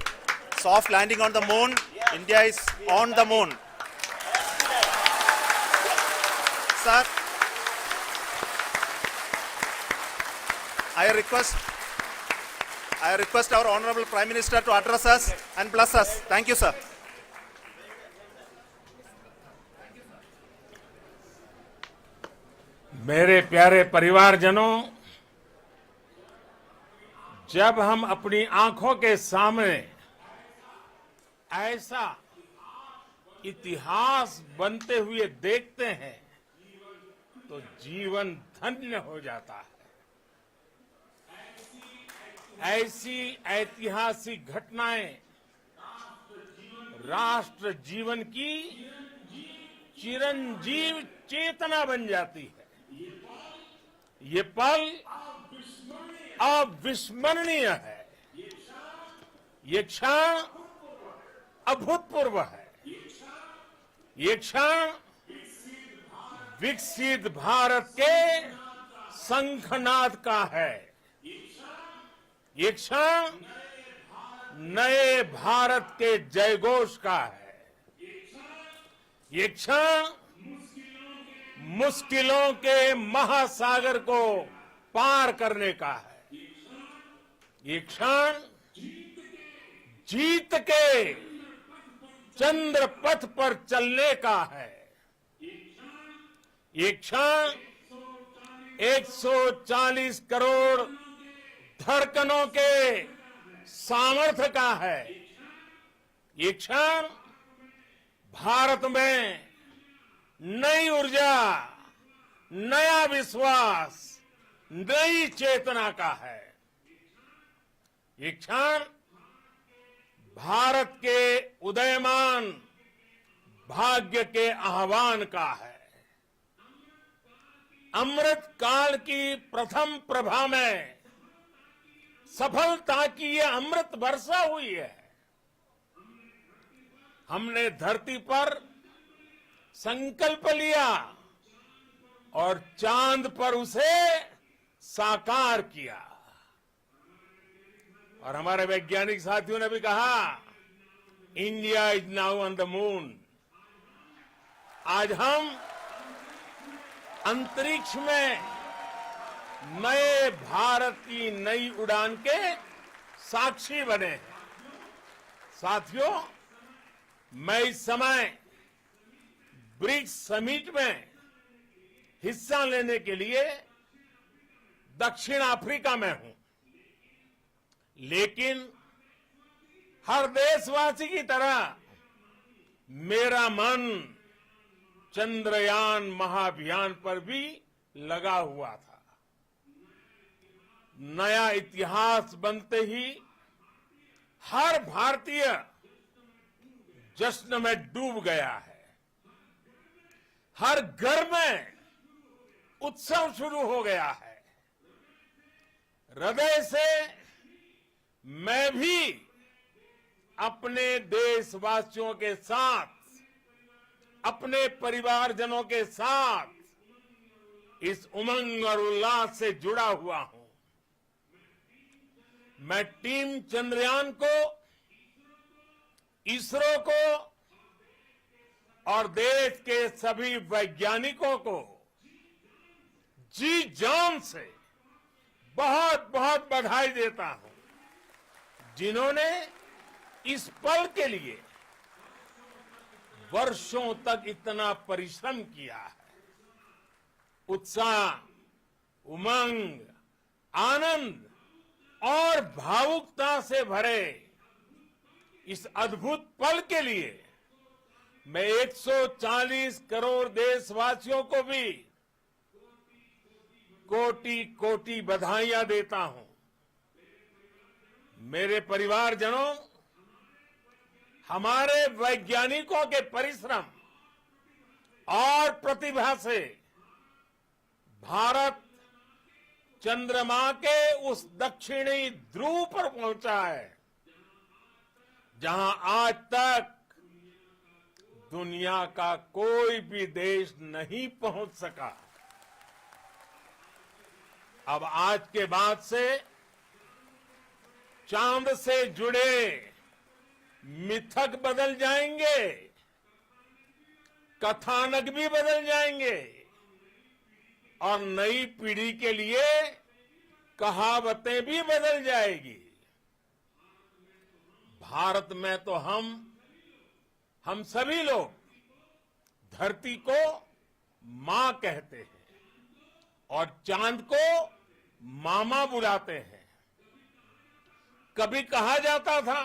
soft landing on the moon. India is on the moon. Sir, I request our Honorable Prime Minister to address us and bless us. Thank you, sir. मेरे प्यारे परिवारजनों, जब हम अपनी आंखों के सामने ऐसा इतिहास बनते हुए देखते हैं तो जीवन धन्य हो जाता है. ऐसी ऐतिहासिक घटनाएं राष्ट्र जीवन की चिरंजीव चेतना बन जाती है. ये पल अविस्मरणीय है. ये क्षण अभूतपूर्व है. ये क्षण विकसित भारत के शंखनाद का है. ये क्षण नए भारत के जयघोष का है. ये क्षण मुश्किलों के महासागर को पार करने का है. ये क्षण जीत के चंद्र पथ पर चलने का है. ये क्षण 140 करोड़ धड़कनों के सामर्थ्य का है. ये क्षण भारत में नई ऊर्जा, नया विश्वास, नई चेतना का है. ये क्षण भारत के उदयमान भाग्य के आह्वान का है. अमृत काल की प्रथम प्रभा में सफलता की ये अमृत वर्षा हुई है. हमने धरती पर संकल्प लिया और चांद पर उसे साकार किया. और हमारे वैज्ञानिक साथियों ने भी कहा, India is now on the moon. आज हम अंतरिक्ष में नए भारत की नई उड़ान के साक्षी बने हैं. साथियों, मैं इस समय ब्रिक्स समिट में हिस्सा लेने के लिए दक्षिण अफ्रीका में हूं. लेकिन हर देशवासी की तरह मेरा मन चंद्रयान महाअभियान पर भी लगा हुआ था. नया इतिहास बनते ही हर भारतीय जश्न में डूब गया है. हर घर में उत्सव शुरू हो गया है. हृदय से मैं भी अपने देशवासियों के साथ, अपने परिवारजनों के साथ इस उमंग और उल्लास से जुड़ा हुआ हूं. मैं टीम चंद्रयान को, इसरो को और देश के सभी वैज्ञानिकों को जी जान से बहुत बहुत बधाई देता हूं, जिन्होंने इस पल के लिए वर्षों तक इतना परिश्रम किया है। उत्साह, उमंग, आनंद और भावुकता से भरे इस अद्भुत पल के लिए मैं 140 करोड़ देशवासियों को भी कोटि कोटि बधाइयां देता हूं। मेरे परिवारजनों, हमारे वैज्ञानिकों के परिश्रम और प्रतिभा से भारत चंद्रमा के उस दक्षिणी ध्रुव पर पहुंचा है जहां आज तक दुनिया का कोई भी देश नहीं पहुंच सका। अब आज के बाद से चांद से जुड़े मिथक बदल जाएंगे, कथानक भी बदल जाएंगे और नई पीढ़ी के लिए कहावतें भी बदल जाएगी। भारत में तो हम सभी लोग धरती को मां कहते हैं और चांद को मामा बुलाते हैं। कभी कहा जाता था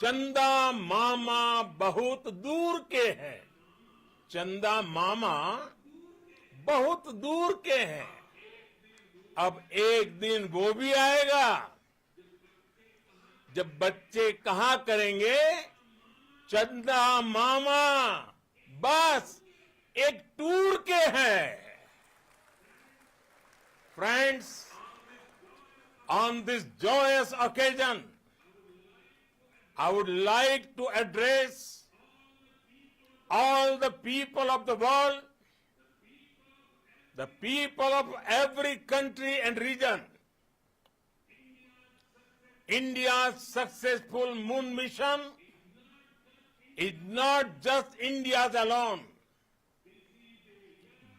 चंदा मामा बहुत दूर के हैं, चंदा मामा बहुत दूर के हैं। अब एक दिन वो भी आएगा जब बच्चे कहा करेंगे चंदा मामा बस एक टूर के हैं। Friends, on this joyous occasion, I would like to address all the people of the world, the people of every country and region. India's successful moon mission is not just India's alone.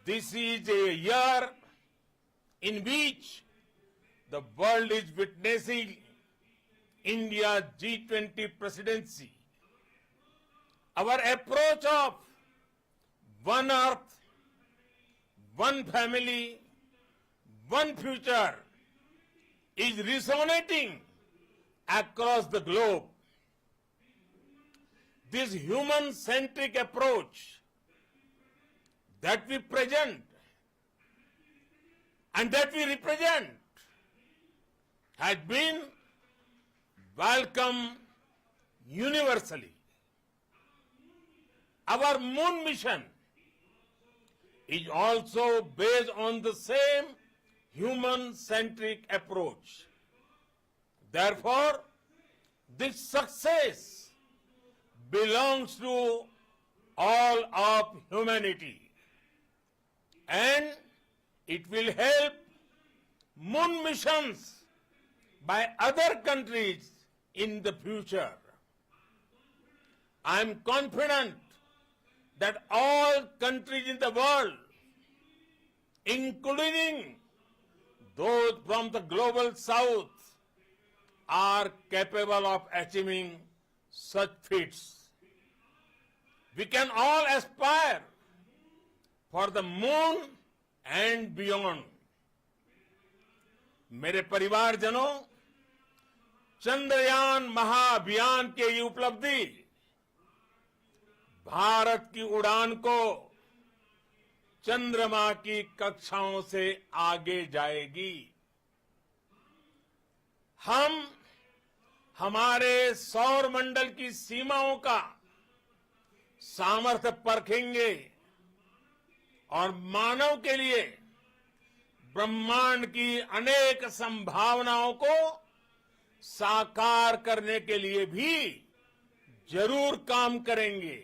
This is a year in which the world is witnessing India's G20 presidency. Our approach of one earth, one family, one future is resonating across the globe. This human-centric approach that we present and that we represent has been welcomed universally. Our moon mission is also based on the same human-centric approach. Therefore, this success belongs to all of humanity, and it will help moon missions by other countries in the future. I am confident that all countries in the world, including those from the global south, are capable of achieving such feats. We can all aspire for the moon and beyond. मेरे परिवारजनों, चंद्रयान महाअभियान के ये उपलब्धि भारत की उड़ान को चंद्रमा की कक्षाओं से आगे जाएगी। हम हमारे सौर मंडल की सीमाओं का सामर्थ्य परखेंगे और मानव के लिए ब्रह्मांड की अनेक संभावनाओं को साकार करने के लिए भी जरूर काम करेंगे।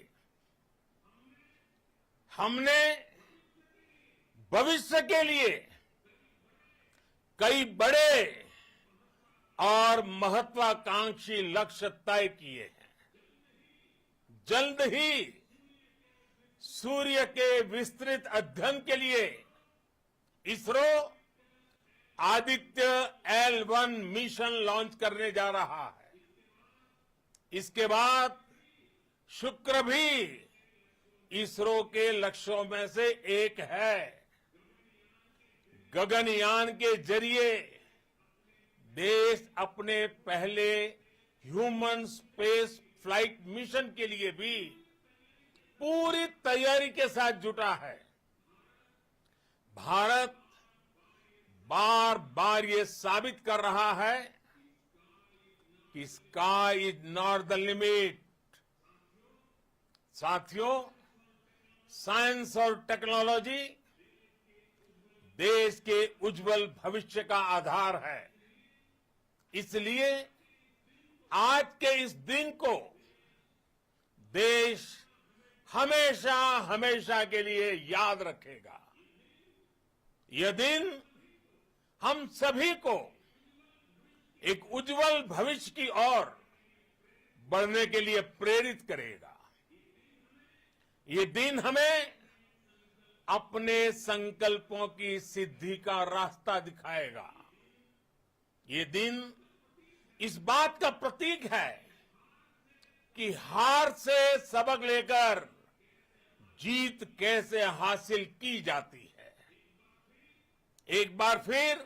हमने भविष्य के लिए कई बड़े और महत्वाकांक्षी लक्ष्य तय किए हैं। जल्द ही सूर्य के विस्तृत अध्ययन के लिए ISRO Aditya L1 mission launch करने जा रहा है। इसके बाद शुक्र भी इसरो के लक्ष्यों में से एक है। गगनयान के जरिए देश अपने पहले ह्यूमन स्पेस फ्लाइट मिशन के लिए भी पूरी तैयारी के साथ जुटा है। भारत बार बार ये साबित कर रहा है कि sky is not the limit. साथियों, साइंस और टेक्नोलॉजी देश के उज्जवल भविष्य का आधार है। इसलिए आज के इस दिन को देश हमेशा हमेशा के लिए याद रखेगा। यह दिन हम सभी को एक उज्जवल भविष्य की ओर बढ़ने के लिए प्रेरित करेगा। ये दिन हमें अपने संकल्पों की सिद्धि का रास्ता दिखाएगा। ये दिन इस बात का प्रतीक है कि हार से सबक लेकर जीत कैसे हासिल की जाती है। एक बार फिर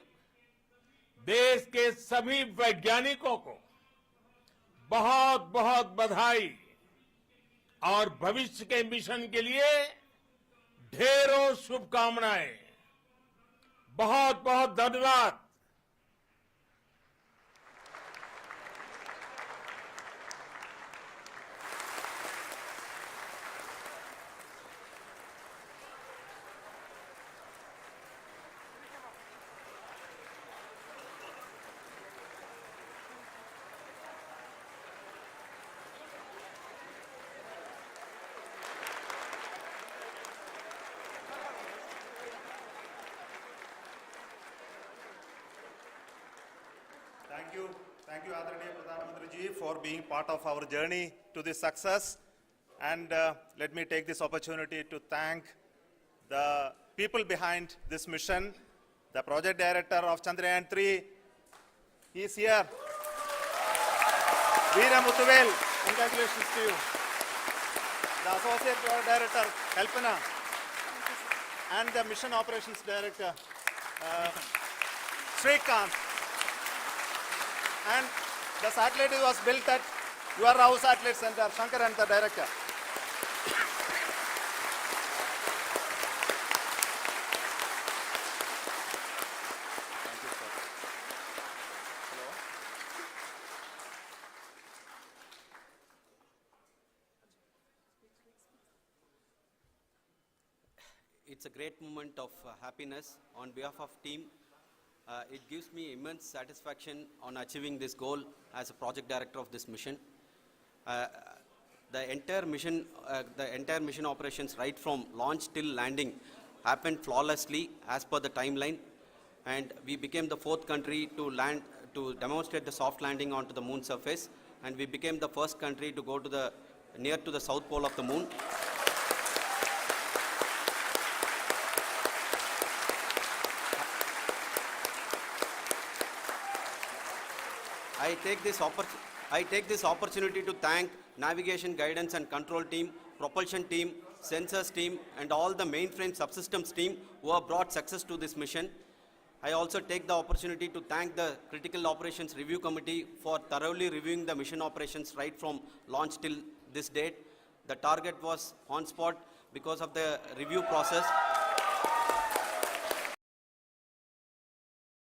देश के सभी वैज्ञानिकों को बहुत बहुत बधाई और भविष्य के मिशन के लिए ढेरों शुभकामनाएं। बहुत बहुत धन्यवाद। Thank you, Adaraniya Pradhan Mantri ji, for being part of our journey to this success. And let me take this opportunity to thank the people behind this mission, the project director of Chandrayaan-3. He is here. Veera Muthuvel, congratulations to you. The associate project director, Kalpana, and the mission operations director, Srikanth. And the satellite was built at your Rao Satellite Center, Shankar and the director. Thank you, sir. Hello. It's a great moment of happiness on behalf of team. It gives me immense satisfaction on achieving this goal as a project director of this mission. The entire mission operations right from launch till landing happened flawlessly as per the timeline, and we became the 4th country to demonstrate the soft landing onto the moon surface, and we became the first country to go to near to the south pole of the moon. I take this opportunity to thank navigation, guidance and control team, propulsion team, sensors team and all the mainframe subsystems team who have brought success to this mission. I also take the opportunity to thank the Critical Operations Review Committee for thoroughly reviewing the mission operations right from launch till this date. The target was on spot because of the review process.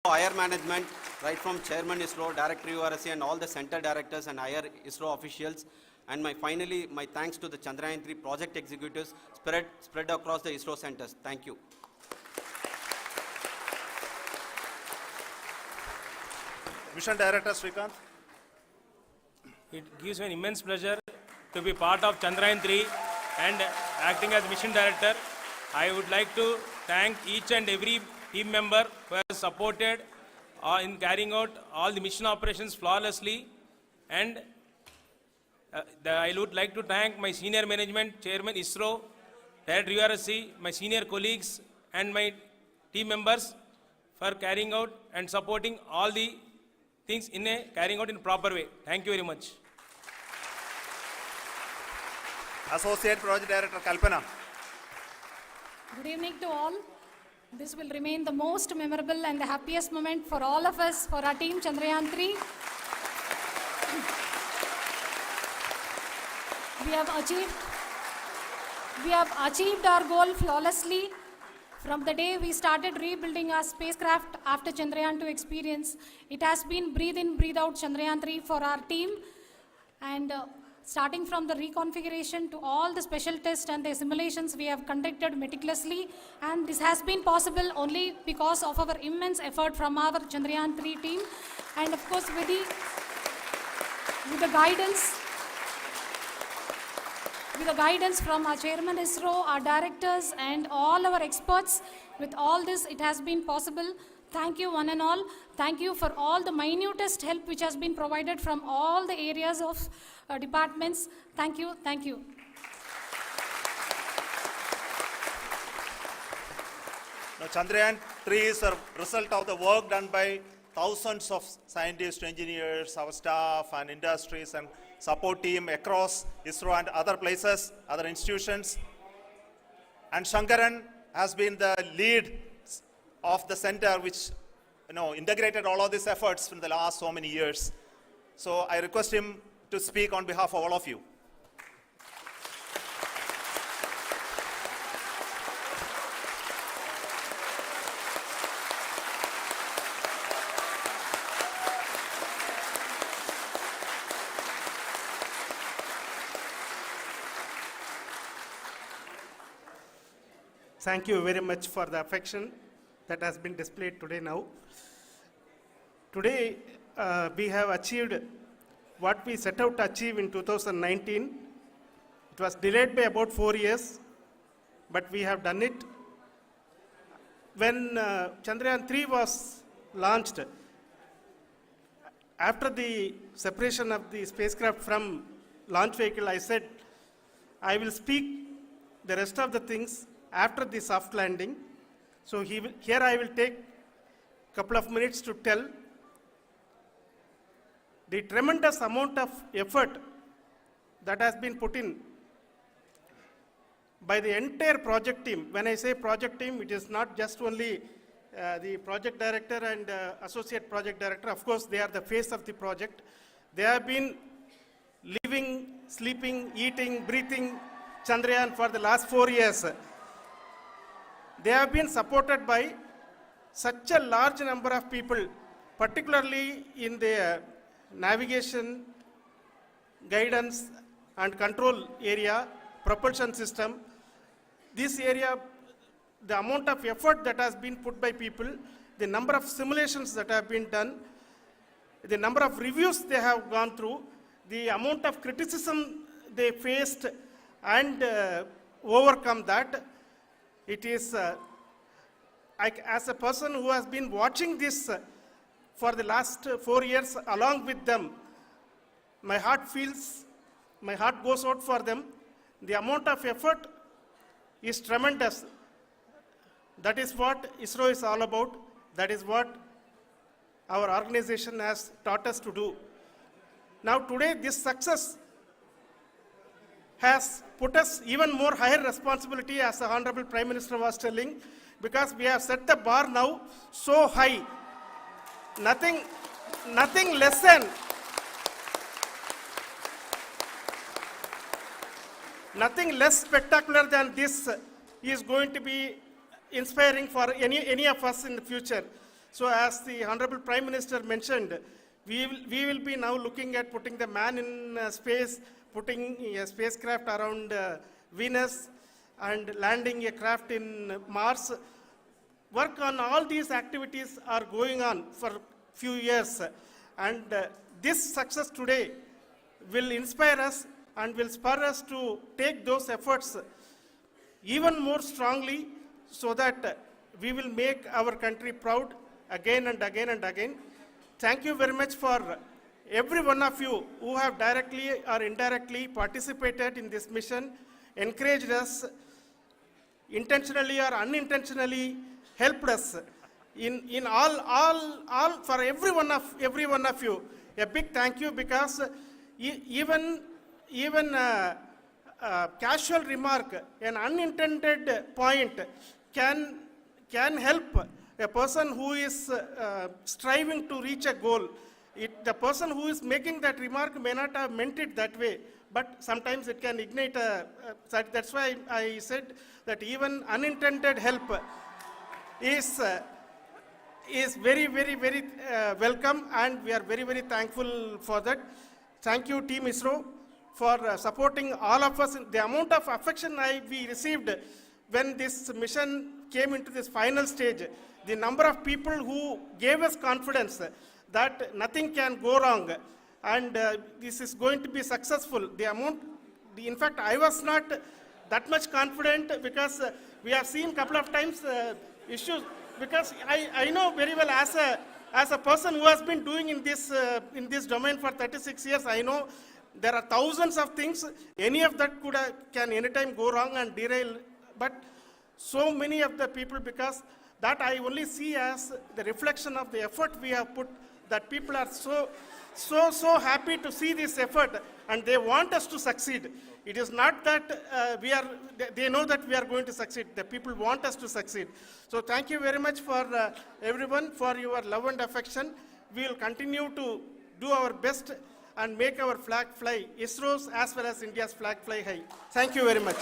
Higher management, right from Chairman ISRO, Director URSC and all the center directors and higher ISRO officials. And finally, my thanks to the Chandrayaan-3 project executives spread across the ISRO centers. Thank you. Mission Director Srikanth. It gives me an immense pleasure to be part of Chandrayaan-3 and acting as Mission Director. I would like to thank each and every team member who has supported in carrying out all the mission operations flawlessly. And I would like to thank my senior management, Chairman ISRO, Director URSC, my senior colleagues and my team members for carrying out and supporting all the things carrying out in a proper way. Thank you very much. Associate Project Director Kalpana. Good evening to all. This will remain the most memorable and the happiest moment for all of us, for our team Chandrayaan-3. We have achieved our goal flawlessly. From the day we started rebuilding our spacecraft after Chandrayaan-2 experience, it has been breathe in, breathe out Chandrayaan-3 for our team. And starting from the reconfiguration to all the special tests and the simulations we have conducted meticulously, and this has been possible only because of our immense effort from our Chandrayaan-3 team, and of course with the guidance from our chairman ISRO, our directors and all our experts. With all this, it has been possible. Thank you one and all. Thank you for all the minutest help which has been provided from all the areas of departments. Thank you. Thank you. Now, Chandrayaan-3 is a result of the work done by thousands of scientists, engineers, our staff and industries and support team across ISRO and other places, other institutions. And Shankaran has been the lead of the center which integrated all of these efforts in the last so many years. So I request him to speak on behalf of all of you. Thank you very much for the affection that has been displayed today now. Today, we have achieved what we set out to achieve in 2019. It was delayed by about 4 years, but we have done it. When Chandrayaan-3 was launched, after the separation of the spacecraft from launch vehicle, I said, I will speak the rest of the things after the soft landing. So here I will take a couple of minutes to tell the tremendous amount of effort that has been put in by the entire project team. When I say project team, it is not just only the project director and associate project director. Of course, they are the face of the project. They have been living, sleeping, eating, breathing Chandrayaan for the last 4 years. They have been supported by such a large number of people, particularly in the navigation, guidance and control area, propulsion system. This area, the amount of effort that has been put by people, the number of simulations that have been done, the number of reviews they have gone through, the amount of criticism they faced and overcome that. It is, as a person who has been watching this for the last 4 years along with them, my heart goes out for them. The amount of effort is tremendous. That is what ISRO is all about. That is what our organization has taught us to do. Now today, this success has put us even more higher responsibility, as the Honorable Prime Minister was telling, because we have set the bar now so high. Nothing less spectacular than this is going to be inspiring for any of us in the future. So as the Honorable Prime Minister mentioned, we will be now looking at putting the man in space, putting a spacecraft around Venus and landing a craft in Mars. Work on all these activities are going on for few years, and this success today will inspire us and will spur us to take those efforts even more strongly, so that we will make our country proud again and again and again. Thank you very much for every one of you who have directly or indirectly participated in this mission, encouraged us, intentionally or unintentionally helped us in all for every one of you. A big thank you, because even casual remark, an unintended point can help a person who is striving to reach a goal. The person who is making that remark may not have meant it that way, but sometimes it can ignite that's why I said that even unintended help is very, very, very welcome, and we are very, very thankful for that. Thank you, Team ISRO, for supporting all of us. The amount of affection we received when this mission came into this final stage, the number of people who gave us confidence that nothing can go wrong, and this is going to be successful. In fact, I was not that much confident because we have seen a couple of times issues. Because I know very well as a person who has been doing in this domain for 36 years, I know there are thousands of things. Any of that can anytime go wrong and derail. But so many of the people, because that I only see as the reflection of the effort we have put, that people are so happy to see this effort and they want us to succeed. It is not that they know that we are going to succeed. The people want us to succeed. So thank you very much for everyone for your love and affection. We will continue to do our best and make our flag fly, ISRO's as well as India's flag fly high. Thank you very much.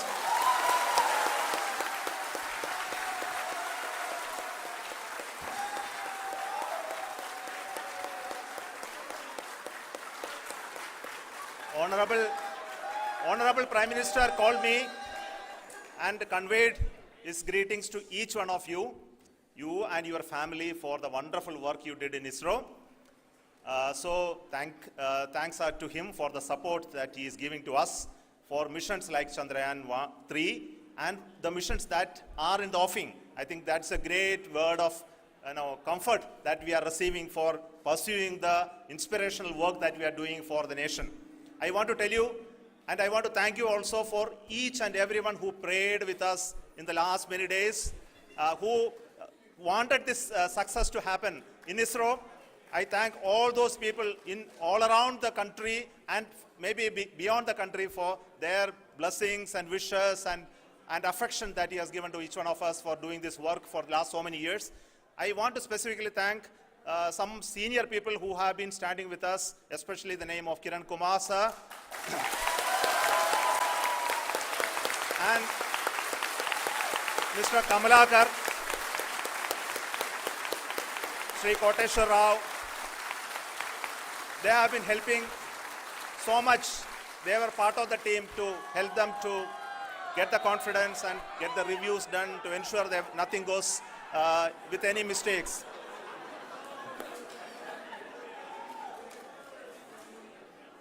Honorable Prime Minister called me and conveyed his greetings to each one of you and your family for the wonderful work you did in ISRO. Thanks are to him for the support that he is giving to us for missions like Chandrayaan-3 and the missions that are in the offing. I think that's a great word of comfort that we are receiving for pursuing the inspirational work that we are doing for the nation. I want to tell you, and I want to thank you also for each and everyone who prayed with us in the last many days, who wanted this success to happen in ISRO. I thank all those people all around the country and maybe beyond the country for their blessings and wishes and affection that he has given to each one of us for doing this work for the last so many years. I want to specifically thank some senior people who have been standing with us, especially the name of Kiran Kumar sir and Mr. Kamalakar, Sri Koteshwar Rao. They have been helping so much. They were part of the team to help them to get the confidence and get the reviews done to ensure that nothing goes with any mistakes.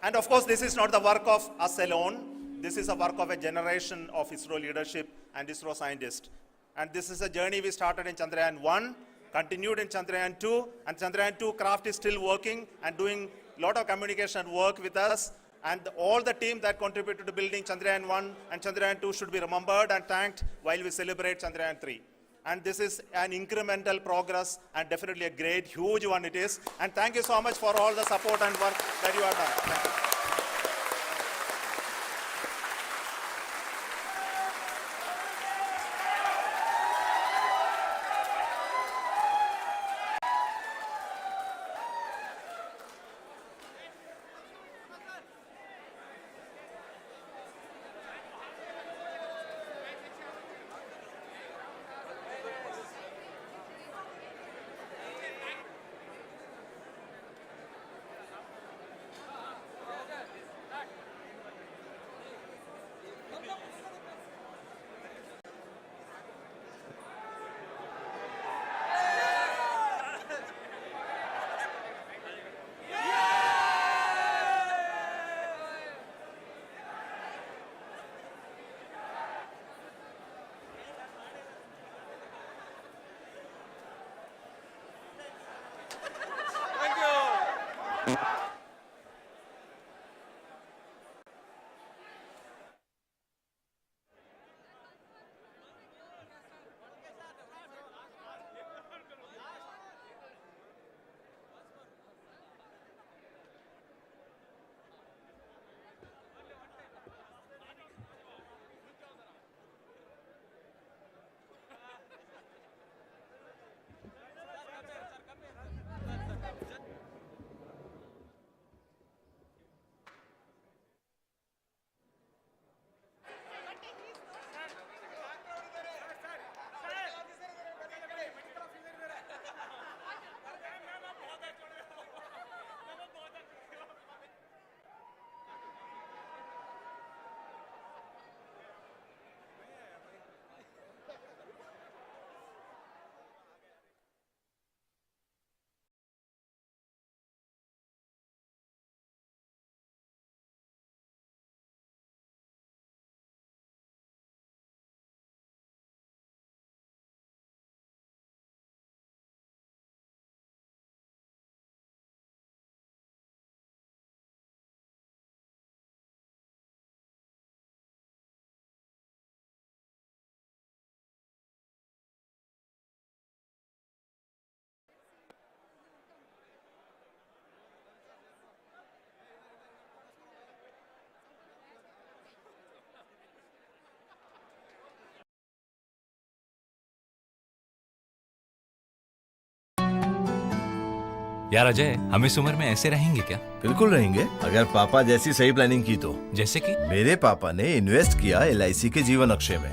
And of course, this is not the work of us alone. This is a work of a generation of ISRO leadership and ISRO scientists. And this is a journey we started in Chandrayaan-1, continued in Chandrayaan-2, and Chandrayaan-2 craft is still working and doing a lot of communication work with us. And all the team that contributed to building Chandrayaan-1 and Chandrayaan-2 should be remembered and thanked while we celebrate Chandrayaan-3. And this is an incremental progress and definitely a great, huge one it is. And thank you so much for all the support and work that you have done. Thank you. यार अजय, हम इस उम्र में ऐसे रहेंगे क्या? बिल्कुल रहेंगे, अगर पापा जैसी सही प्लानिंग की तो। जैसे कि मेरे पापा ने इन्वेस्ट किया LIC के जीवन अक्षय में।